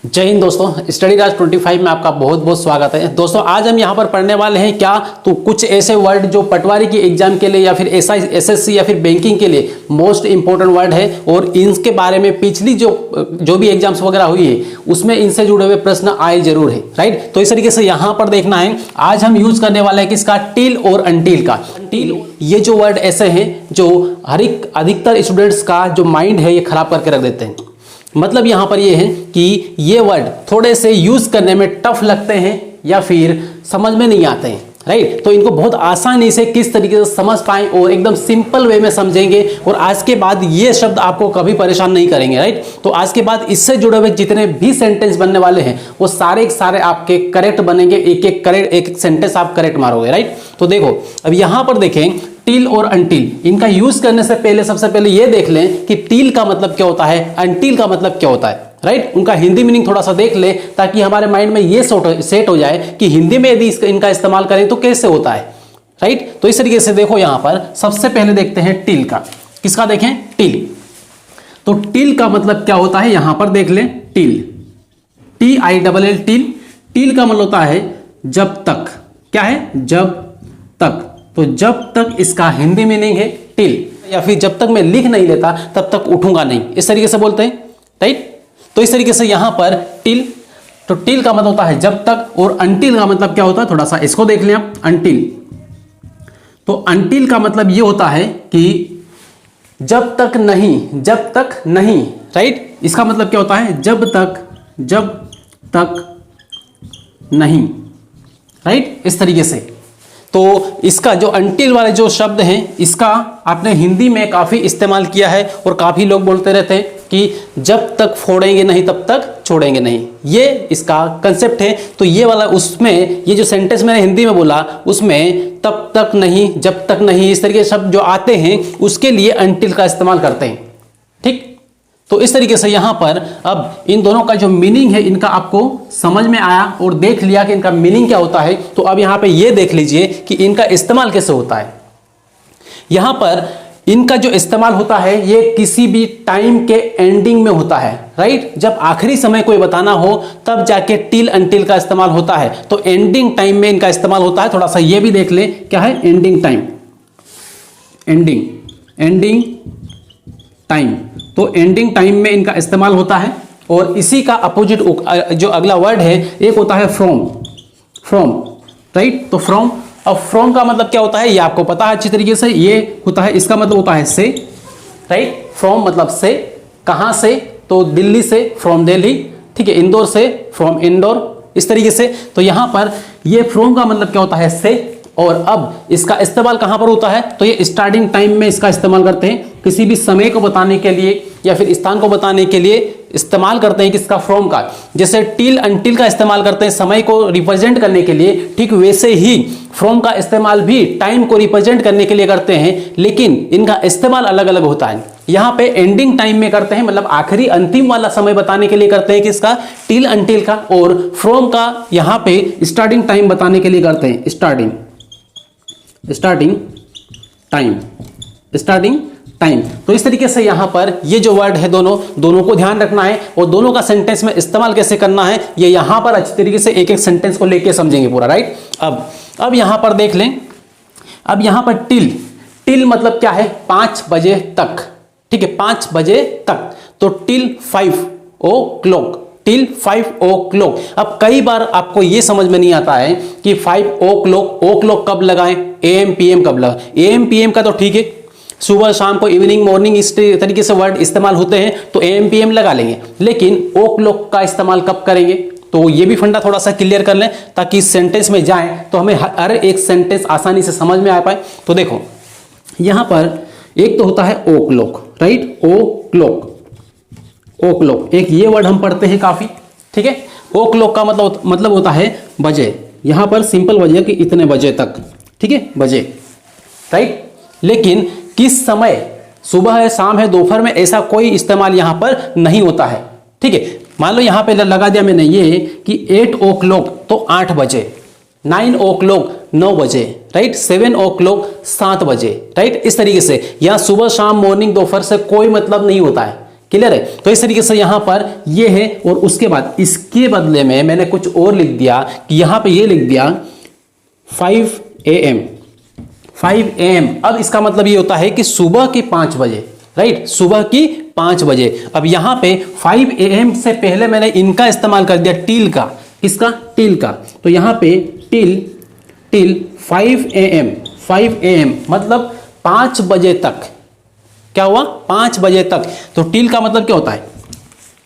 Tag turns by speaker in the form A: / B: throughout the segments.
A: जय हिंद दोस्तों, स्टडी राज 25 में आपका बहुत बहुत स्वागत है। दोस्तों आज हम यहाँ पर पढ़ने वाले हैं क्या तो कुछ ऐसे वर्ड जो पटवारी की एग्जाम के लिए या फिर एसएससी या फिर बैंकिंग के लिए मोस्ट इंपॉर्टेंट वर्ड है और इनके बारे में पिछली जो भी एग्जाम्स वगैरह हुई है उसमें इनसे जुड़े हुए प्रश्न आए जरूर है, राइट। तो इस तरीके से यहाँ पर देखना है। आज हम यूज करने वाले हैं किसका, टिल और अनटिल का। टिल ये जो वर्ड ऐसे हैं जो अधिकतर स्टूडेंट्स का जो माइंड है ये खराब करके रख देते हैं। मतलब यहां पर ये है कि ये वर्ड थोड़े से यूज करने में टफ लगते हैं या फिर समझ में नहीं आते हैं, राइट। तो इनको बहुत आसानी से किस तरीके से समझ पाएं और एकदम सिंपल वे में समझेंगे और आज के बाद ये शब्द आपको कभी परेशान नहीं करेंगे, राइट। तो आज के बाद इससे जुड़े हुए जितने भी सेंटेंस बनने वाले हैं वो सारे आपके करेक्ट बनेंगे। एक सेंटेंस आप करेक्ट मारोगे, राइट। तो देखो अब यहां पर देखें टिल और अनटिल, इनका यूज करने से पहले सबसे पहले ये देख लें कि टिल का मतलब क्या होता है, अनटिल का मतलब क्या होता है, राइट। उनका हिंदी मीनिंग थोड़ा सा देख ले ताकि हमारे माइंड में ये सेट हो जाए कि हिंदी में यदि इनका इस्तेमाल करें तो कैसे होता है, राइट। तो इस तरीके से देखो यहां पर सबसे पहले देखते हैं टिल का। किसका देखें, टिल। तो टिल का मतलब क्या होता है यहां पर देख लें, टिल TILL टिल। टिल का मतलब होता है जब तक। क्या है, जब तक। तो जब तक इसका हिंदी मीनिंग है टिल, या फिर जब तक मैं लिख नहीं लेता तब तक उठूंगा नहीं, इस तरीके से बोलते हैं, राइट। तो इस तरीके से यहां पर टिल, तो टिल का मतलब होता है जब तक और अनटिल का मतलब क्या होता है, थोड़ा सा इसको देख लें आप। अनटिल, तो अनटिल का मतलब ये होता है कि जब तक नहीं, जब तक नहीं, राइट। इसका मतलब क्या होता है, जब तक नहीं, राइट। इस तरीके से तो इसका जो अनटिल वाले जो शब्द हैं इसका आपने हिंदी में काफी इस्तेमाल किया है और काफी लोग बोलते रहते हैं कि जब तक फोड़ेंगे नहीं तब तक छोड़ेंगे नहीं, ये इसका कंसेप्ट है। तो ये वाला उसमें ये जो सेंटेंस मैंने हिंदी में बोला उसमें तब तक नहीं, जब तक नहीं, इस तरीके के शब्द जो आते हैं उसके लिए अनटिल का इस्तेमाल करते हैं, ठीक। तो इस तरीके से यहां पर अब इन दोनों का जो मीनिंग है इनका आपको समझ में आया और देख लिया कि इनका मीनिंग क्या होता है। तो अब यहां पे ये देख लीजिए कि इनका इस्तेमाल कैसे होता है। यहां पर इनका जो इस्तेमाल होता है ये किसी भी टाइम के एंडिंग में होता है, राइट। जब आखिरी समय कोई बताना हो तब जाके टिल अनटिल का इस्तेमाल होता है। तो एंडिंग टाइम में इनका इस्तेमाल होता है। थोड़ा सा ये भी देख ले, क्या है, एंडिंग टाइम, एंडिंग टाइम। तो एंडिंग टाइम में इनका इस्तेमाल होता है। और इसी का अपोजिट जो अगला वर्ड है एक होता है फ्रॉम, राइट। तो फ्रॉम, अब फ्रॉम का मतलब क्या होता है ये आपको पता है अच्छी तरीके से, ये होता है, इसका मतलब होता है से, राइट। फ्रॉम मतलब से, कहां से, तो दिल्ली से, फ्रॉम दिल्ली, ठीक है। इंदौर से, फ्रॉम इंदौर, इस तरीके से। तो यहां पर ये फ्रॉम का मतलब क्या होता है, से। और अब इसका इस्तेमाल कहां पर होता है, तो ये स्टार्टिंग टाइम में इसका इस्तेमाल करते हैं, किसी भी समय को बताने के लिए या फिर स्थान को बताने के लिए इस्तेमाल करते हैं किसका, फ्रॉम का। जैसे टिल अनटिल का इस्तेमाल करते हैं समय को रिप्रेजेंट करने के लिए, ठीक वैसे ही फ्रॉम का इस्तेमाल भी टाइम को रिप्रेजेंट करने के लिए करते हैं, लेकिन इनका इस्तेमाल अलग अलग होता है। यहां पे एंडिंग टाइम में करते हैं, मतलब आखिरी अंतिम वाला समय बताने के लिए करते हैं किसका, टिल अनटिल का। और फ्रॉम का यहां पे स्टार्टिंग टाइम बताने के लिए करते हैं, स्टार्टिंग टाइम। तो इस तरीके से यहां पर ये जो वर्ड है दोनों को ध्यान रखना है और दोनों का सेंटेंस में इस्तेमाल कैसे करना है ये यहां पर अच्छी तरीके से एक एक सेंटेंस को लेके समझेंगे पूरा, राइट। अब यहां पर देख लें, अब यहां पर टिल मतलब क्या है, 5 बजे तक, ठीक है, 5 बजे तक। तो टिल 5 o'clock, टिल 5 o'clock। अब कई बार आपको यह समझ में नहीं आता है कि 5 o'clock कब लगाएं, AM PM कब लगाएं। AM PM का तो ठीक है, सुबह शाम को, इवनिंग मॉर्निंग, इस तरीके से वर्ड इस्तेमाल होते हैं तो AM PM लगा लेंगे, लेकिन o'clock का इस्तेमाल कब करेंगे, तो ये भी फंडा थोड़ा सा क्लियर कर लें ताकि सेंटेंस में जाए तो हमें हर एक सेंटेंस आसानी से समझ में आ पाए। तो देखो यहां पर एक तो होता है o'clock, राइट, o'clock, एक ये वर्ड हम पढ़ते हैं काफी, ठीक है। o'clock का मतलब होता है बजे। यहां पर सिंपल बजे कि इतने बजे तक, ठीक है, बजे, राइट। लेकिन किस समय, सुबह है, शाम है, दोपहर में, ऐसा कोई इस्तेमाल यहां पर नहीं होता है, ठीक है। मान लो यहां पे लगा दिया मैंने ये कि 8 o'clock तो 8 बजे, 9 o'clock 9 बजे, राइट, 7 o'clock 7 बजे, राइट। इस तरीके से यहां सुबह शाम मॉर्निंग दोपहर से कोई मतलब नहीं होता है। क्लियर है। तो इस तरीके से यहां पर ये है, और उसके बाद इसके बदले में मैंने कुछ और लिख दिया कि यहां पे ये लिख दिया 5 AM। 5 AM, अब इसका मतलब ये होता है कि सुबह की 5 बजे, राइट, सुबह की 5 बजे। अब यहां पे 5 AM से पहले मैंने इनका इस्तेमाल कर दिया, टिल का, किसका, टिल का। तो यहां पे टिल 5 AM, 5 AM मतलब 5 बजे तक। क्या हुआ, 5 बजे तक। तो टिल का मतलब क्या होता है,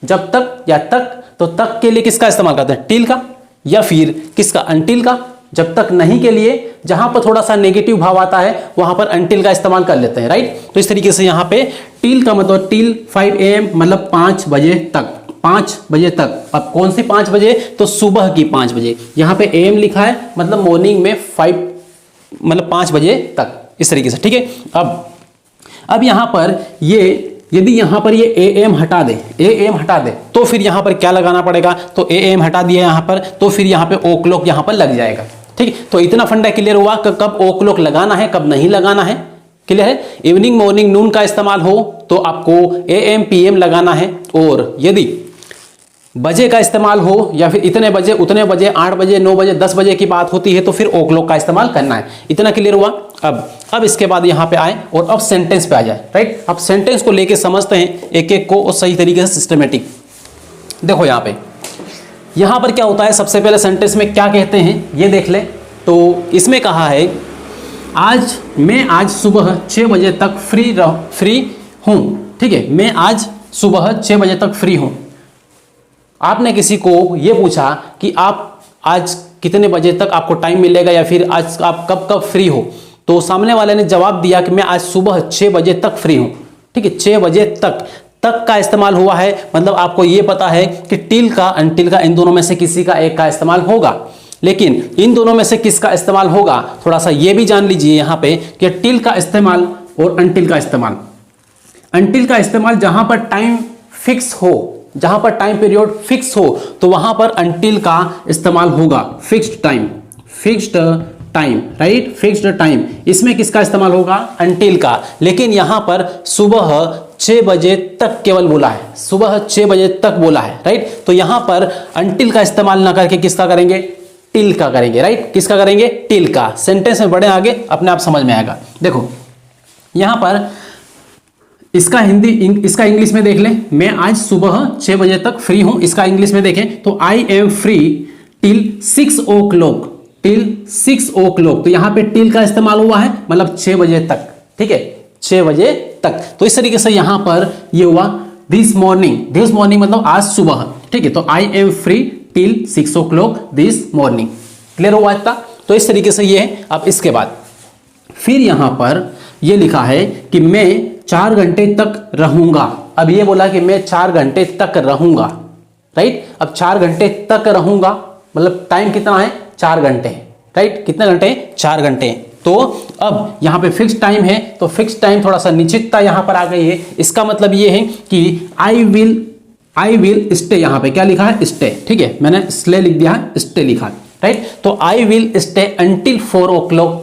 A: जब तक या तक, तो तक के लिए किसका इस्तेमाल करते हैं, टिल का, या फिर किसका, अनटिल का। जब तक नहीं के लिए जहां पर थोड़ा सा नेगेटिव भाव आता है वहां पर अनटिल का इस्तेमाल कर लेते हैं, राइट। तो इस तरीके से यहां पे टिल का मतलब टिल 5 AM मतलब 5 बजे तक, 5 बजे तक। अब कौन सी 5 बजे, तो सुबह की 5 बजे। यहां पे AM लिखा है मतलब मॉर्निंग में 5 मतलब 5 बजे तक, इस तरीके से, ठीक है। अब यहां पर ये, यदि यहां पर ये AM हटा दे, AM हटा दे, तो फिर यहां पर क्या लगाना पड़ेगा, तो AM हटा दिया यहां पर, तो फिर यहां पे ओ क्लॉक यहां पर लग जाएगा, ठीक है। तो इतना फंडा क्लियर हुआ कि कब ओ क्लॉक लगाना है, कब नहीं लगाना है, क्लियर है। इवनिंग, मॉर्निंग, नून का इस्तेमाल हो तो आपको AM PM लगाना है, और यदि बजे का इस्तेमाल हो या फिर इतने बजे उतने बजे, 8 बजे 9 बजे 10 बजे की बात होती है तो फिर ओ क्लॉक का इस्तेमाल करना है। इतना क्लियर हुआ। अब इसके बाद यहां पे आए और अब सेंटेंस पे आ जाए, राइट। अब सेंटेंस को लेके समझते हैं एक एक को, और सही तरीके से सिस्टमेटिक। देखो यहां पर क्या होता है, सबसे पहले सेंटेंस में क्या कहते हैं ये देख ले। तो इसमें कहा है मैं आज सुबह 6 बजे तक फ्री हूं, ठीक है। मैं आज सुबह 6 बजे तक फ्री हूं। आपने किसी को ये पूछा कि आप आज कितने बजे तक आपको टाइम मिलेगा, या फिर आज आप कब कब फ्री हो, तो सामने वाले ने जवाब दिया कि मैं आज सुबह 6 बजे तक फ्री हूं, ठीक है। 6 बजे तक का इस्तेमाल हुआ है, मतलब आपको ये पता है कि टिल का, अनटिल का, इन दोनों में से किसी का एक का इस्तेमाल होगा। लेकिन इन दोनों में से किसका इस्तेमाल होगा, थोड़ा सा ये भी जान लीजिए यहां पे कि टिल का इस्तेमाल और अनटिल का इस्तेमाल। अनटिल का इस्तेमाल जहां पर टाइम फिक्स हो, जहां पर टाइम पीरियड फिक्स हो, तो वहां पर अनटिल का इस्तेमाल होगा। Fixed time, right, fixed time. इसमें किसका इस्तेमाल होगा, अनटिल का। लेकिन यहां पर सुबह 6 बजे तक केवल बोला है, सुबह 6 बजे तक बोला है, राइट। तो यहां पर अनटिल का इस्तेमाल ना करके किसका करेंगे, टिल का करेंगे, राइट। किसका करेंगे, टिल का। सेंटेंस में बढ़े आगे अपने आप समझ में आएगा। देखो यहां पर इसका इंग्लिश में देख लें, मैं आज सुबह 6 बजे तक फ्री हूं। इसका इंग्लिश में देखें तो I am free till 6 o'clock, till 6 o'clock। तो यहां पे टिल का इस्तेमाल हुआ है मतलब 6 बजे तक, ठीक है, 6 बजे तक। तो इस तरीके से यहां पर ये हुआ दिस मॉर्निंग मतलब आज सुबह, ठीक है। तो I am free till 6 o'clock this morning. Clear हुआ इतना। तो इस तरीके से ये है। अब इसके बाद फिर यहां पर ये लिखा है कि मैं 4 घंटे तक रहूंगा। अब ये बोला कि मैं 4 घंटे तक रहूंगा, राइट। अब 4 घंटे तक रहूंगा मतलब टाइम कितना है, 4 घंटे, राइट। कितने घंटे, 4 घंटे। तो अब यहां पे फिक्स टाइम है, तो फिक्स टाइम थोड़ा सा निश्चितता यहां पर आ गई है। इसका मतलब ये है कि आई विल स्टे। यहां पे क्या लिखा है, स्टे, ठीक है। मैंने स्ले लिख दिया है, स्टे लिखा है, राइट। तो I will stay until 4 o'clock।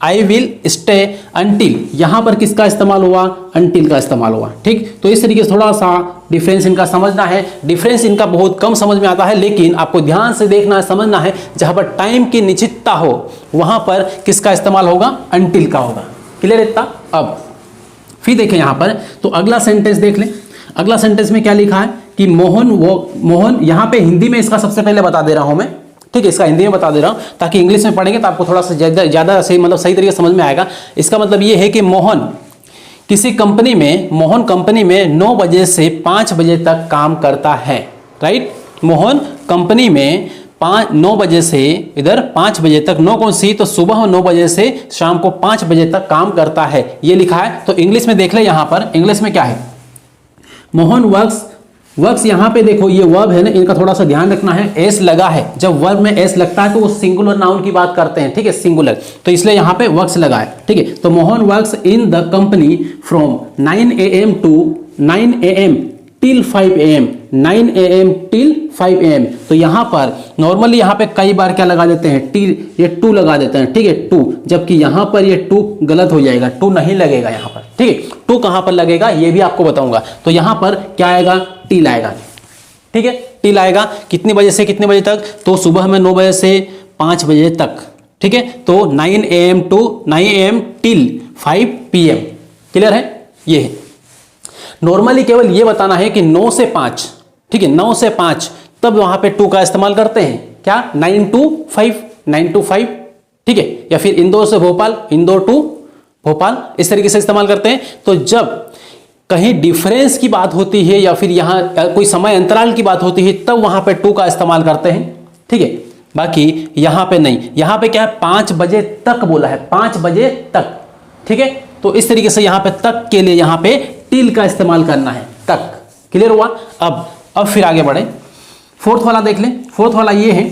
A: I will stay until, यहां पर किसका इस्तेमाल हुआ, अंटिल का इस्तेमाल हुआ, ठीक। तो इस तरीके से थोड़ा सा डिफरेंस इनका समझना है। डिफरेंस इनका बहुत कम समझ में आता है, लेकिन आपको ध्यान से देखना है, समझना है। जहां पर टाइम की निश्चितता हो वहां पर किसका इस्तेमाल होगा, अंटिल का होगा। क्लियर इतना। अब फिर देखें यहां पर, तो अगला सेंटेंस देख लें। अगला सेंटेंस में क्या लिखा है कि मोहन, यहां पे हिंदी में इसका सबसे पहले बता दे रहा हूं मैं, ठीक है। इसका हिंदी में बता दे रहा हूं ताकि इंग्लिश में पढ़ेंगे तो आपको थोड़ा सा ज्यादा सही, मतलब सही तरीके से समझ में आएगा। इसका मतलब ये है कि मोहन कंपनी में 9 बजे से 5 बजे तक काम करता है, राइट। मोहन कंपनी में 9 बजे से इधर 5 बजे तक, 9 कौन सी, तो सुबह 9 बजे से शाम को 5 बजे तक काम करता है, ये लिखा है। तो इंग्लिश में देख ले, यहां पर इंग्लिश में क्या है, मोहन वर्क्स यहां पे देखो ये वर्ब है ना, इनका थोड़ा सा ध्यान रखना है। एस लगा है, जब वर्ब में एस लगता है तो वो सिंगुलर नाउन की बात करते हैं, ठीक है, सिंगुलर। तो इसलिए यहां पे वर्क्स लगा है, ठीक है। तो Mohan works in the company from 9 AM to 9 AM till 5 AM, 9 AM till 5 AM। तो यहाँ पर नॉर्मली यहाँ पे कई बार क्या लगा देते हैं, टी, ये 2 लगा देते हैं, ठीक है 2, जबकि यहाँ पर ये 2 गलत हो जाएगा, 2 नहीं लगेगा यहाँ पर, ठीक है 2 कहाँ पर लगेगा ये भी आपको बताऊंगा। तो यहाँ पर क्या आएगा, टिल आएगा, ठीक है टिल आएगा। कितने बजे से कितने बजे तक, तो सुबह में 9 बजे से 5 बजे तक, ठीक है। तो 9 AM to 9 AM till 5 PM, clear है। ये है नॉर्मली केवल ये बताना है कि 9 से 5, ठीक है 9 से 5, तब वहां पे 2 का इस्तेमाल करते हैं, क्या 9 to 5, ठीक है। या फिर इंदौर से भोपाल, इंदौर टू भोपाल, इस तरीके से इस्तेमाल करते हैं। तो जब कहीं डिफरेंस की बात होती है या फिर यहाँ कोई समय अंतराल की बात होती है, तब वहां पे 2 का इस्तेमाल करते हैं, ठीक है। बाकी यहाँ पे नहीं, यहाँ पे क्या है 5 बजे तक बोला है, 5 बजे तक, ठीक है। तो इस तरीके से यहाँ पे तक के लिए यहाँ पे टिल का इस्तेमाल करना है, तक, क्लियर हुआ। अब फिर आगे बढ़े, फोर्थ वाला देख लें। फोर्थ वाला ये है,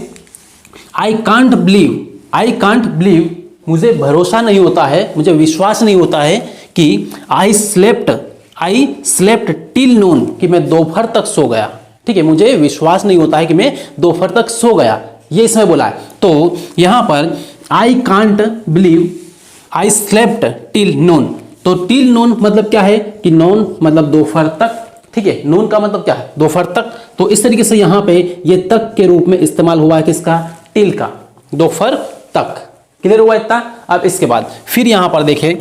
A: आई कांट बिलीव, मुझे भरोसा नहीं होता है, मुझे विश्वास नहीं होता है कि आई स्लेप्ट टिल नून, कि मैं दोपहर तक सो गया, ठीक है। मुझे विश्वास नहीं होता है कि मैं दोपहर तक सो गया, ये इसमें बोला है। तो यहां पर I can't believe I slept till नून, तो टिल नून मतलब क्या है कि नून मतलब दोपहर तक, ठीक है। नून का मतलब क्या है, दोपहर तक। तो इस तरीके से यहां पे ये तक के रूप में इस्तेमाल हुआ है किसका, टिल का, दोपहर तक, क्लियर हुआ इतना। अब इसके बाद फिर यहां पर देखें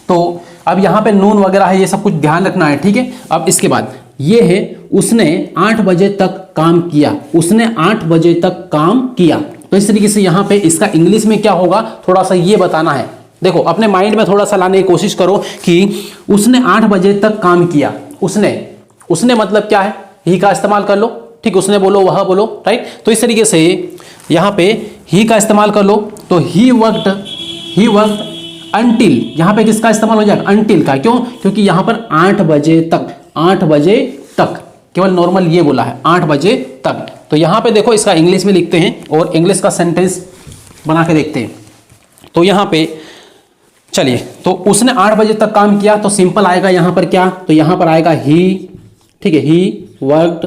A: तो अब यहां पे नून वगैरह है, ये सब कुछ ध्यान रखना है, ठीक है। अब इसके बाद ये है, उसने 8 बजे तक काम किया, उसने 8 बजे तक काम किया। तो इस तरीके से यहां पे इसका इंग्लिश में क्या होगा, थोड़ा सा ये बताना है। देखो अपने माइंड में थोड़ा सा लाने की कोशिश करो कि उसने 8 बजे तक काम किया, उसने मतलब क्या है, ही का इस्तेमाल कर लो, ठीक, उसने बोलो वह बोलो, राइट। तो इस तरीके से यहाँ पे ही का इस्तेमाल कर लो, तो ही वर्कड अनटिल, यहाँ पे किसका इस्तेमाल हो जाएगा, अनटिल का। क्यों, क्योंकि यहाँ पर 8 बजे तक केवल नॉर्मल ये बोला है 8 बजे तक। तो यहाँ पे देखो इसका इंग्लिश में लिखते हैं और इंग्लिश का सेंटेंस बना के देखते हैं। तो यहाँ पे चलिए, तो उसने 8 बजे तक काम किया, तो सिंपल आएगा यहाँ पर क्या, तो यहाँ पर आएगा ही, ठीक है। ही वर्कड,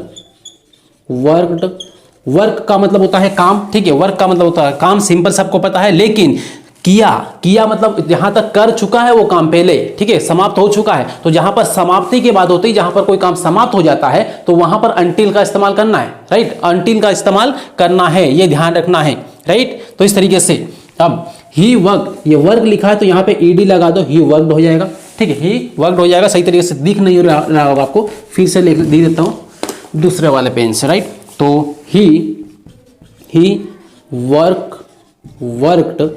A: वर्क का मतलब होता है काम, ठीक है, वर्क का मतलब होता है काम, सिंपल सबको पता है। लेकिन किया मतलब जहां तक कर चुका है वो काम पहले, ठीक है, समाप्त हो चुका है। तो जहां पर समाप्ति की बात होती है, जहां पर कोई काम समाप्त हो जाता है, तो वहां पर अनटिल का इस्तेमाल करना है, राइट, अनटिल का इस्तेमाल करना है, ये ध्यान रखना है, राइट। तो इस तरीके से अब ही वर्क, ये वर्क लिखा है तो यहाँ पे ईडी लगा दो, ही वर्कड हो जाएगा, ठीक है, ही वर्कड हो जाएगा। सही तरीके से दिख नहीं रहा होगा आपको, फिर से लिख देता हूं दूसरे वाले पेन से, राइट। तो ही वर्कड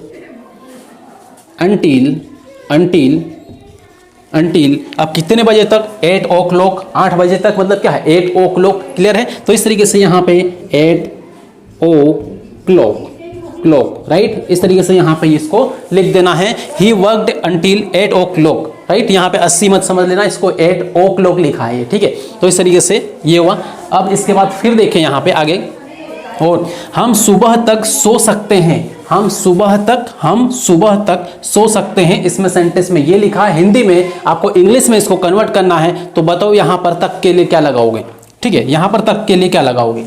A: अनटिल अब कितने बजे तक, 8 o'clock, 8 बजे तक मतलब क्या है, 8 o'clock, क्लियर है। तो इस तरीके से यहाँ पे 8 o'clock, राइट, इस तरीके से यहाँ पे इसको लिख देना है, he worked until 8 o'clock, right. यहाँ पे 80 मत समझ लेना, इसको 8 o'clock लिखा है, ठीक है। तो इस तरीके से ये हुआ। अब इसके बाद फिर देखें यहाँ पे आगे, और हम सुबह तक सो सकते हैं, हम सुबह तक सो सकते हैं। इसमें सेंटेंस में ये लिखा है, हिंदी में आपको इंग्लिश में इसको कन्वर्ट करना है। तो बताओ यहाँ पर तक के लिए क्या लगाओगे, ठीक है, यहाँ पर तक के लिए क्या लगाओगे,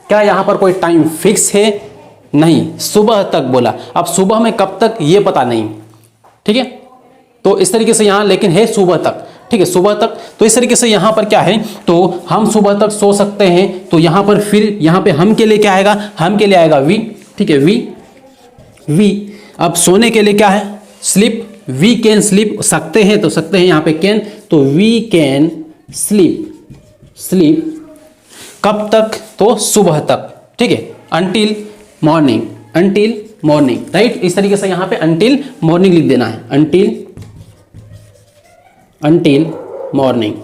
A: क्या यहाँ पर कोई टाइम फिक्स है, नहीं, सुबह तक बोला। अब सुबह में कब तक ये पता नहीं, ठीक है। तो इस तरीके से यहाँ लेकिन है सुबह तक, ठीक है, सुबह तक। तो इस तरीके से यहाँ पर क्या है, तो हम सुबह तक सो सकते हैं। तो यहाँ पर फिर यहाँ पे हम के लिए क्या आएगा, हम के लिए आएगा वी, ठीक है, वी। अब सोने के लिए क्या है, स्लीप, वी कैन स्लीप, सकते हैं तो सकते हैं यहाँ पे कैन, तो वी कैन स्लीप कब तक, तो सुबह तक, ठीक है, अनटिल मॉर्निंग, राइट। इस तरीके से यहाँ पे अनटिल मॉर्निंग लिख देना है, अनटिल मॉर्निंग,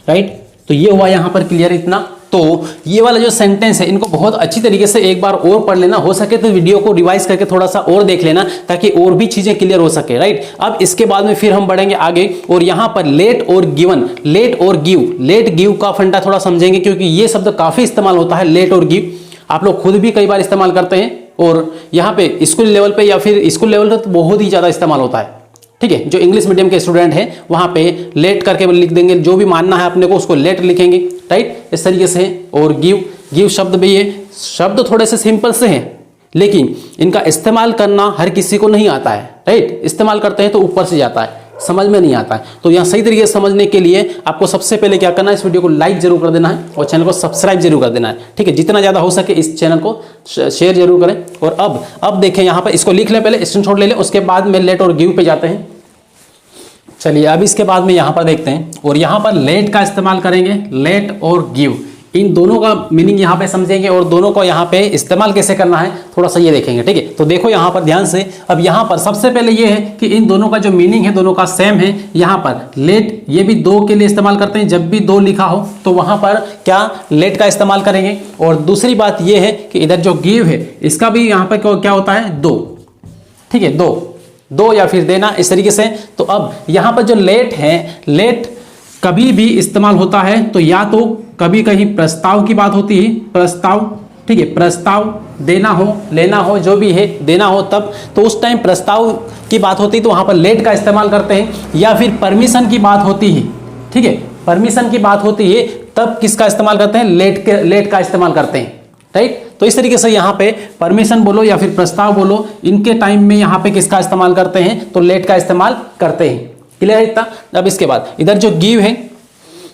A: राइट। तो ये हुआ यहाँ पर क्लियर इतना। तो ये वाला जो सेंटेंस है, इनको बहुत अच्छी तरीके से एक बार और पढ़ लेना, हो सके तो वीडियो को रिवाइज करके थोड़ा सा और देख लेना, ताकि और भी चीजें क्लियर हो सके, राइट। अब इसके बाद में फिर हम बढ़ेंगे आगे, और यहाँ पर लेट और गिवन, लेट गिव का फंडा थोड़ा समझेंगे, क्योंकि ये शब्द काफी इस्तेमाल होता है, लेट और गिव। आप लोग खुद भी कई बार इस्तेमाल करते हैं, और यहाँ पे स्कूल लेवल पे या फिर स्कूल लेवल पर तो बहुत ही ज्यादा इस्तेमाल होता है, ठीक है, जो इंग्लिश मीडियम के स्टूडेंट हैं वहां पे लेट करके लिख देंगे, जो भी मानना है अपने को उसको लेट लिखेंगे, राइट, इस तरीके से। और गिव शब्द भी, ये शब्द थोड़े से सिंपल से हैं लेकिन इनका इस्तेमाल करना हर किसी को नहीं आता है, राइट, इस्तेमाल करते हैं तो ऊपर से जाता है, समझ में नहीं आता है। तो यहाँ सही तरीके से समझने के लिए आपको सबसे पहले क्या करना है, इस वीडियो को लाइक जरूर कर देना है और चैनल को सब्सक्राइब जरूर कर देना है, ठीक है, जितना ज़्यादा हो सके इस चैनल को शेयर जरूर करें। और अब देखें यहाँ पर, इसको लिख लें, पहले स्क्रीनशॉट ले लें, उसके बाद में लेट और गिव पे जाते हैं। चलिए अब इसके बाद में यहाँ पर देखते हैं, और यहाँ पर लेट का इस्तेमाल करेंगे, लेट और गिव, इन दोनों का मीनिंग यहाँ पे समझेंगे और दोनों को यहाँ पे इस्तेमाल कैसे करना है थोड़ा सा ये देखेंगे, ठीक है। तो देखो यहाँ पर ध्यान से, अब यहाँ पर सबसे पहले ये है कि इन दोनों का जो मीनिंग है दोनों का सेम है। यहाँ पर लेट ये भी दो के लिए इस्तेमाल करते हैं, जब भी दो लिखा हो तो वहाँ पर क्या लेट का इस्तेमाल करेंगे। और दूसरी बात ये है कि इधर जो गिव है इसका भी यहाँ पर क्या होता है, दो, ठीक है, दो या फिर देना, इस तरीके से। तो अब यहाँ पर जो लेट है, लेट कभी भी इस्तेमाल होता है तो या तो कभी कहीं प्रस्ताव की बात होती है, प्रस्ताव, ठीक है, प्रस्ताव देना हो, लेना हो, जो भी है देना हो तब, तो उस टाइम प्रस्ताव की बात होती है तो वहां पर लेट का इस्तेमाल करते हैं। या फिर परमिशन की बात होती है, ठीक है, परमिशन की बात होती है तब किसका इस्तेमाल करते हैं, लेट का इस्तेमाल करते हैं, राइट। तो इस तरीके से यहाँ पे परमिशन बोलो या फिर प्रस्ताव बोलो, इनके टाइम में यहाँ पे किसका इस्तेमाल करते हैं, तो लेट का इस्तेमाल करते हैं। क्लियर है इतना। अब इसके बाद इधर जो गिव है,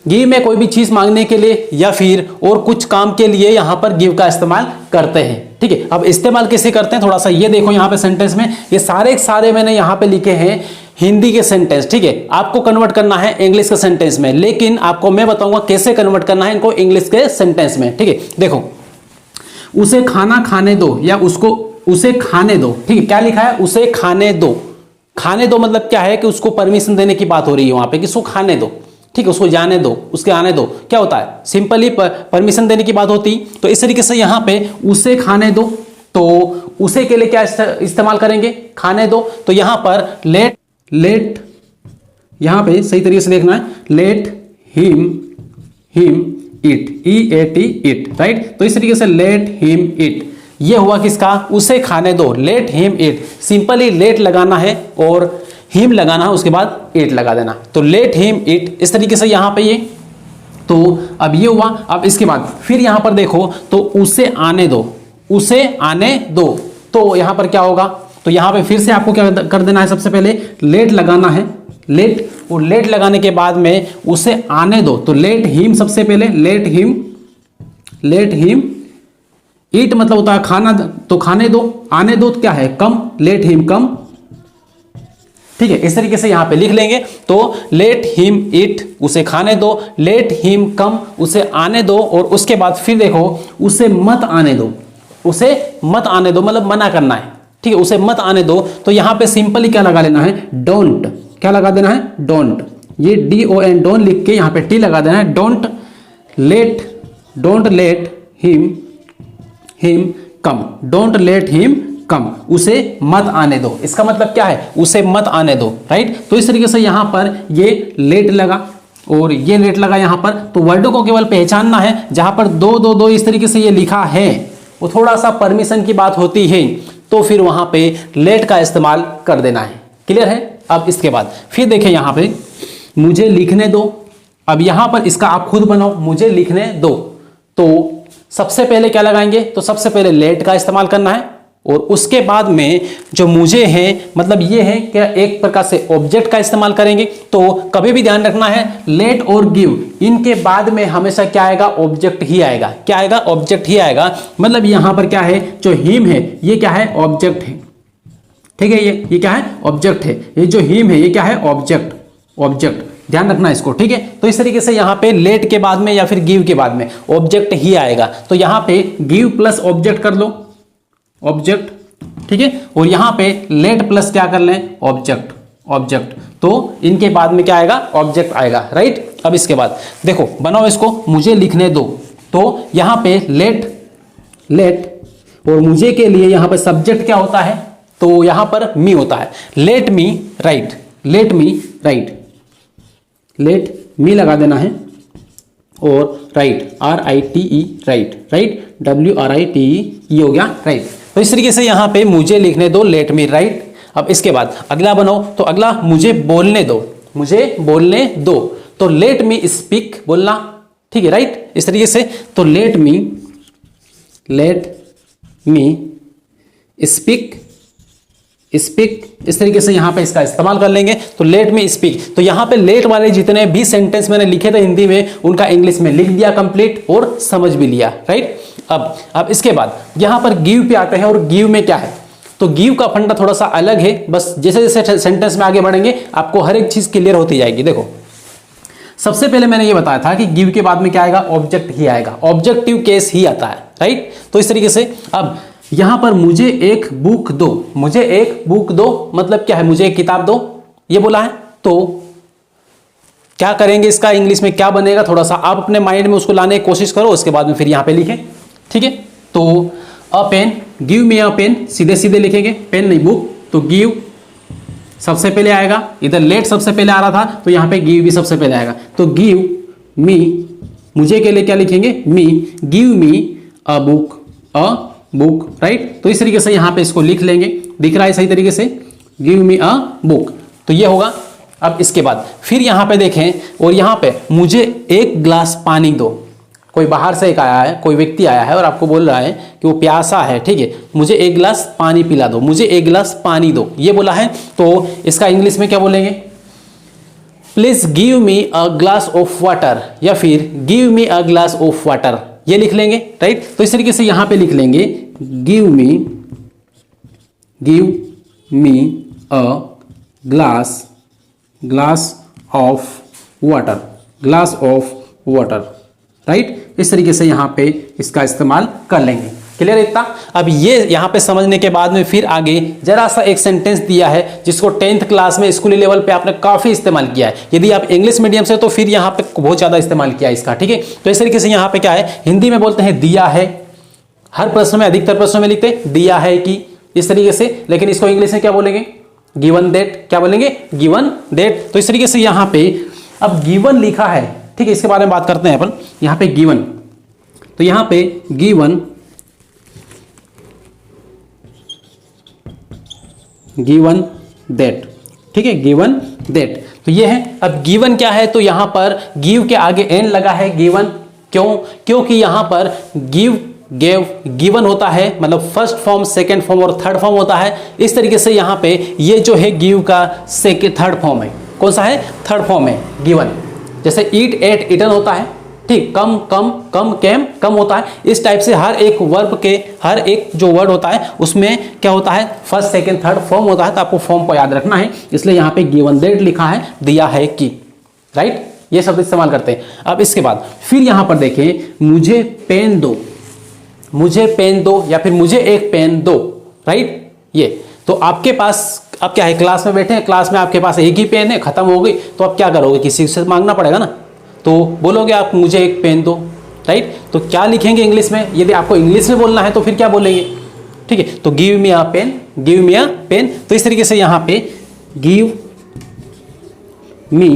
A: गिव में कोई भी चीज मांगने के लिए या फिर और कुछ काम के लिए यहाँ पर गिव का इस्तेमाल करते हैं, ठीक है। अब इस्तेमाल कैसे करते हैं थोड़ा सा ये देखो, यहाँ पे सेंटेंस में ये सारे मैंने यहाँ पे लिखे हैं हिंदी के सेंटेंस, ठीक है। आपको कन्वर्ट करना है इंग्लिश के सेंटेंस में, लेकिन आपको मैं बताऊंगा कैसे कन्वर्ट करना है इनको इंग्लिश के सेंटेंस में, ठीक है। देखो, उसे खाना खाने दो या उसे खाने दो, ठीक है, क्या लिखा है, उसे खाने दो। खाने दो मतलब क्या है कि उसको परमिशन देने की बात हो रही है वहां पे कि उसको खाने दो, ठीक है, उसको जाने दो, उसके आने दो, क्या होता है, सिंपली परमिशन देने की बात होती। तो इस तरीके से यहाँ पे उसे खाने दो, तो उसे के लिए क्या इस्तेमाल करेंगे, खाने दो। तो यहाँ पर लेट यहाँ पे सही तरीके से देखना है, late him it, EAT it, right. तो इस तरीके से लेट हिम इट, ये हुआ किसका, उसे खाने दो, let him eat. Simply let लगाना है और हिम लगाना है, उसके बाद इट लगा देना, तो लेट हिम इट, इस तरीके से यहाँ पे ये। तो अब ये हुआ। अब इसके बाद फिर यहाँ पर देखो, तो उसे आने दो, उसे आने दो, तो यहाँ पर क्या होगा, तो यहाँ पे फिर से आपको क्या कर देना है, सबसे पहले लेट लगाना है, लेट, और लेट लगाने के बाद में उसे आने दो, तो लेट हिम, सबसे पहले लेट हिम ईट मतलब होता है खाना, तो खाने दो, आने दो तो क्या है, कम, लेट हिम कम, ठीक है। इस तरीके से यहां पे लिख लेंगे, तो लेट हिम ईट, उसे खाने दो, लेट हिम कम, उसे आने दो, और उसके बाद फिर देखो उसे मत आने दो, उसे मत आने दो मतलब मना करना है, ठीक है, उसे मत आने दो। तो यहां पे सिंपली क्या लगा लेना है, डोंट, क्या लगा देना है, डोंट, ये DONT डोंट लिख के यहाँ पे T लगा देना है, don't let him come, don't let him come, उसे मत आने दो। इसका मतलब क्या है, उसे मत आने दो, राइट। तो इस तरीके से यहां पर ये लेट लगा और ये लेट लगा यहां पर। तो वर्डों को केवल पहचानना है, जहां पर दो इस तरीके से ये लिखा है, वो थोड़ा सा परमिशन की बात होती है, तो फिर वहां पे लेट का इस्तेमाल कर देना है। क्लियर है। अब इसके बाद फिर देखें यहाँ पे, मुझे लिखने दो। अब यहां पर इसका आप खुद बनाओ, मुझे लिखने दो, तो सबसे पहले क्या लगाएंगे, तो सबसे पहले लेट का इस्तेमाल करना है, और उसके बाद में जो मुझे है मतलब ये है कि एक प्रकार से ऑब्जेक्ट का इस्तेमाल करेंगे। तो कभी भी ध्यान रखना है, लेट और गिव, इनके बाद में हमेशा क्या आएगा, ऑब्जेक्ट ही आएगा। क्या आएगा, ऑब्जेक्ट ही आएगा। मतलब यहां पर क्या है, जो हिम है ये क्या है, ऑब्जेक्ट है, ठीक है, ये क्या है, ऑब्जेक्ट है। ये जो हिम है ये क्या है, ऑब्जेक्ट, ध्यान रखना इसको, ठीक है। तो इस तरीके से यहाँ पे लेट के बाद में या फिर गिव के बाद में ऑब्जेक्ट ही आएगा। तो यहाँ पे गिव प्लस ऑब्जेक्ट कर लो, ऑब्जेक्ट, ठीक है, और यहाँ पे लेट प्लस क्या कर लें, ऑब्जेक्ट, तो इनके बाद में क्या आएगा, ऑब्जेक्ट आएगा, राइट। अब इसके बाद देखो, बनाओ इसको, मुझे लिखने दो, तो यहाँ पे लेट और मुझे के लिए यहाँ पे सब्जेक्ट क्या होता है, तो यहाँ पर मी होता है, let me right, let me लगा देना है, और राइट RITE राइट WRITE ये हो गया, राइट। तो इस तरीके से यहाँ पे मुझे लिखने दो, लेट मी राइट। अब इसके बाद अगला बनाओ, तो अगला मुझे बोलने दो, मुझे बोलने दो, तो लेट मी स्पीक बोलना, ठीक है, राइट, इस तरीके से। तो लेट मी स्पीक, स्पीक, इस तरीके से यहां पे इसका इस्तेमाल कर लेंगे। तो लेट मी स्पीक, तो यहां पे लेट वाले जितने भी सेंटेंस मैंने लिखे थे हिंदी में, उनका इंग्लिश में लिख दिया कंप्लीट और समझ भी लिया, राइट। अब इसके बाद यहां पर गिव पे आते हैं, और गिव में क्या है, तो गिव का फंडा थोड़ा सा अलग है, बस जैसे जैसे सेंटेंस में आगे बढ़ेंगे आपको हर एक चीज क्लियर होती जाएगी। देखो, सबसे पहले मैंने ये बताया था कि गिव के बाद में क्या आएगा, ऑब्जेक्ट ही आएगा, ऑब्जेक्टिव केस ही आता है, राइट। तो इस तरीके से अब यहां पर मुझे एक बुक दो, मुझे एक बुक दो मतलब क्या है, मुझे एक किताब दो, ये बोला है। तो क्या करेंगे, इसका इंग्लिश में क्या बनेगा, थोड़ा सा आप अपने माइंड में उसको लाने की कोशिश करो, उसके बाद में फिर यहां पे लिखें, ठीक है। तो अ pen, give me a pen, सीधे सीधे लिखेंगे, पेन नहीं बुक, तो गिव सबसे पहले आएगा, इधर लेट सबसे पहले आ रहा था, तो यहां पे गिव भी सबसे पहले आएगा। तो गिव मी, मुझे के लिए क्या लिखेंगे, me, give me a book, right. तो इस तरीके से यहां पे इसको लिख लेंगे, दिख रहा है सही तरीके से, गिव मी अ बुक, तो ये होगा। अब इसके बाद फिर यहां पे देखें, और यहां पे मुझे एक ग्लास पानी दो, कोई बाहर से एक आया है, कोई व्यक्ति आया है और आपको बोल रहा है कि वो प्यासा है, ठीक है, मुझे एक गिलास पानी पिला दो, मुझे एक गिलास पानी दो, ये बोला है। तो इसका इंग्लिश में क्या बोलेंगे, please give me a glass of water, या फिर give me a glass of water, ये लिख लेंगे, राइट। तो इस तरीके से यहां पे लिख लेंगे, give me a glass of water, right. इस तरीके से यहां पे इसका इस्तेमाल कर लेंगे, क्लियर है इतना। अब ये यहां पे समझने के बाद में फिर आगे जरा सा एक सेंटेंस दिया है जिसको 10th क्लास में स्कूली लेवल पे आपने काफी इस्तेमाल किया है, यदि आप इंग्लिश मीडियम से तो फिर यहां पे बहुत ज्यादा इस्तेमाल किया है इसका, ठीक है। तो इस तरीके से यहां पे क्या है, हिंदी में बोलते हैं दिया है, हर प्रश्न में, अधिकतर प्रश्नों में लिखते हैं दिया है कि, इस तरीके से, लेकिन इसको इंग्लिश में क्या बोलेंगे, गिवन दैट, क्या बोलेंगे, गिवन दैट। तो इस तरीके से यहां पे अब गिवन लिखा है, ठीक है, इसके बारे में बात करते हैं अपन। यहां पे गिवन, तो यहां पे गिवन दैट, ठीक है, गिवन दैट, तो ये है। अब गिवन क्या है, तो यहां पर गिव के आगे एन लगा है, गिवन, क्यों, क्योंकि यहां पर गिव, गेव, गिवन होता है, मतलब फर्स्ट फॉर्म, सेकंड फॉर्म और थर्ड फॉर्म होता है। इस तरीके से यहां पे ये जो है गिव का थर्ड फॉर्म है, कौन सा है, थर्ड फॉर्म है गिवन। जैसे ईट, एट, ईटन होता है, ठीक, कम, केम, कम होता है। इस टाइप से हर एक वर्ब के हर एक जो वर्ड होता है उसमें क्या होता है, फर्स्ट, सेकंड, थर्ड फॉर्म होता है, तो आपको फॉर्म को याद रखना है, इसलिए यहां पे गिवन दैट लिखा है, दिया है कि, राइट, ये शब्द इस्तेमाल करते हैं। अब इसके बाद फिर यहां पर देखें, मुझे पेन दो, मुझे पेन दो, या फिर मुझे एक पेन दो, राइट। ये तो आपके पास अब क्या है, क्लास में बैठे हैं, क्लास में आपके पास एक ही पेन है, खत्म हो गई, तो आप क्या करोगे, किसी से मांगना पड़ेगा ना, तो बोलोगे आप मुझे एक पेन दो, राइट। तो क्या लिखेंगे इंग्लिश में, यदि आपको इंग्लिश में बोलना है तो फिर क्या बोलेंगे, ठीक है, तो give me a pen, give me a pen. तो इस तरीके से यहां पे गिव मी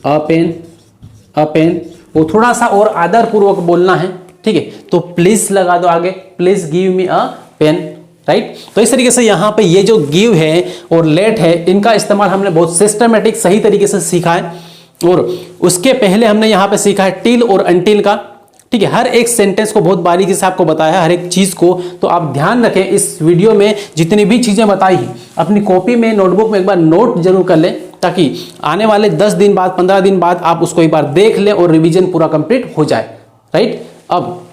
A: अ पेन, वो थोड़ा सा और आदर पूर्वक बोलना है, ठीक है, तो प्लीज लगा दो आगे, please give me a pen, right. तो इस तरीके से यहां पे ये जो गिव है और लेट है, इनका इस्तेमाल हमने बहुत सिस्टमेटिक सही तरीके से सीखा है, और उसके पहले हमने यहां पे सीखा है टिल और अनटिल का, ठीक है, हर एक सेंटेंस को बहुत बारीकी से आपको बताया है, हर एक चीज को। तो आप ध्यान रखें, इस वीडियो में जितनी भी चीजें बताई हैं अपनी कॉपी में, नोटबुक में एक बार नोट जरूर कर लें, ताकि आने वाले 10 दिन बाद, 15 दिन बाद आप उसको एक बार देख लें और रिवीजन पूरा कंप्लीट हो जाए, राइट। अब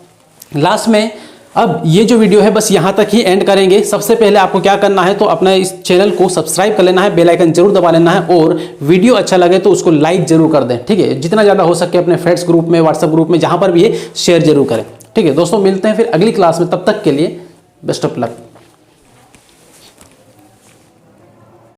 A: लास्ट में, अब ये जो वीडियो है बस यहाँ तक ही एंड करेंगे। सबसे पहले आपको क्या करना है, तो अपना इस चैनल को सब्सक्राइब कर लेना है, बेल आइकन जरूर दबा लेना है, और वीडियो अच्छा लगे तो उसको लाइक जरूर कर दें, ठीक है, जितना ज़्यादा हो सके अपने फ्रेंड्स ग्रुप में, व्हाट्सएप ग्रुप में, जहाँ पर भी है शेयर जरूर करें, ठीक है। दोस्तों मिलते हैं फिर अगली क्लास में, तब तक के लिए बेस्ट ऑफ लक।